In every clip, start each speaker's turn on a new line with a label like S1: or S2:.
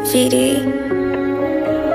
S1: VD.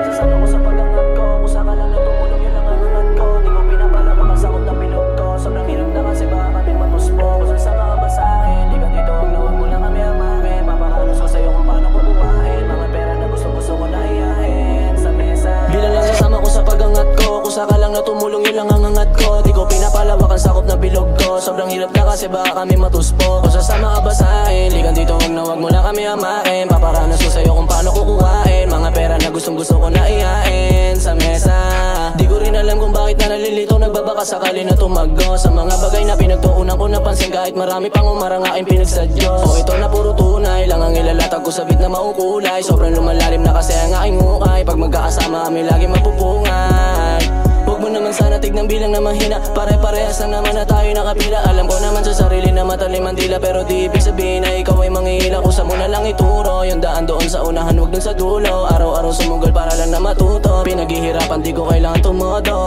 S2: Sasama ko sa pagangat ko, kung saka lang natutulog yun lang ang angat ko. Di ko pinapalawak ang sakot na bilog ko. Sobrang hirap na kasi baka kami matuspo. Kung sasama ka ba sa'kin, di ka dito, huwag mo lang kami amakin. Papakanos ko sa'yo kung paano ko kukuhain mga pera na gusto ko na iyahin sa mesa. Bilang lang sasama ko sa pagangat ko, kung saka lang natutulog yun lang ang angat ko. Di ko pinapalawak ang sakot na bilog ko. Sobrang hirap na kasi baka kami matuspo. Kung sasama ka ba sa'kin, di ka dito, huwag mo lang kami amakin. Paparanas ko sa'yo kung paano kukuhain mga pera na gusto ko na iyain sa mesa. Di ko rin alam kung bakit na nalilito, nagbabaka sakali na tumago sa mga bagay na pinagtuunan ko napansin. Kahit marami pang umarangain pinagsadyos. O ito na puro tunay lang ang ilalatag ko sa beat na maukulay. Sobrang lumalalim na kasi ang aking hukay. Pag magkakasama kami lagi mapupungay. Huwag mo naman sana tignan bilang na mahina. Pare-parehas lang naman na tayo nakapila. Alam ko naman sa sarili na matalim ang dila, pero di ibig sabihin na ikaw ay manghihila. Kusa mo na lang ituro yung daan doon sa unahan, huwag dun sa dulo. Araw-araw sumugal para lang na matuto. Pinaghihirapan, di ko kailangan tumodo.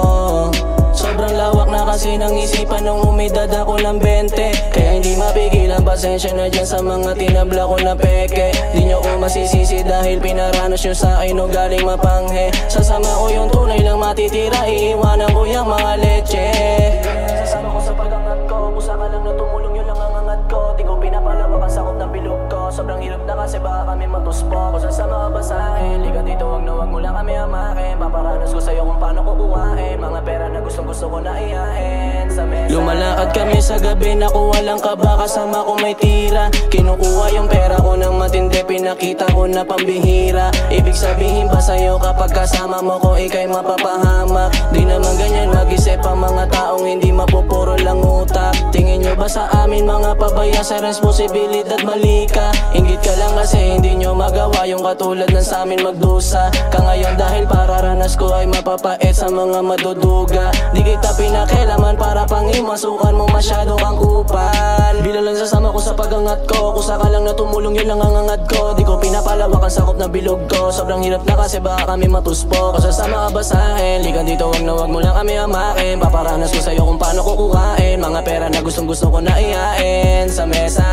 S2: Sobrang lawak na kasi ng isipan nung umidad ako ng 20. Kaya hindi mapigilan, pasensya na dyan sa mga tinabla ko na peke. Di nyo ko masisisi dahil pinaranas nyo sa akin o galing mapanghe. Sasama ko yung tunay lang matitira, iiwanan ko yung mga leche. Sasama ko sa pagangat ko, kung saka lang natumulong yun lang ang angat ko. Di ko pinapalawak ang sakot na bilog ko. Sobrang hirap na kasi baka kami matuspo. Kung sasama ka ba sa'kin, liga dito, huwag mo lang kami amakin. Paparanas ko sa'yo kung paano kukuhain mga pera na gusto ko na iyahin sa mesa. Lumalakad kami sa gabi, nakuha lang kaba, kasama ko may tira. Kinukuha yung pera ko ng matindi, pinakita ko na pambihira. Ibig sabihin ba sa'yo kapag kasama mo ko, ikay mapapahamak? Di naman ganyan mag-isip ang mga taong hindi mapupuro lang utak. Tingin nyo ba sa amin mga pabaya sa responsibilidad mali ka? Inggit ka lang kasi hindi nyo magawa yung katulad ng sa amin magdusa ka ngayon dahil pararanas ko ay mapapait sa mga maduduga. Di kita pinakilaman para pangimasukan mo, masyado kang kupal. Bilang lang sasama ko sa pagangat ko, kung saka lang natumulong yun lang ang angat ko. Di ko pinapalawak ang sakop na bilog ko. Sobrang hirap na kasi baka kami matuspo. Kung sasama ka ba sa'kin, ligan dito, huwag mo lang kami amakin. Paparanas ko sa'yo kung paano kukuhain mga pera na gusto ko na iyain sa mesa.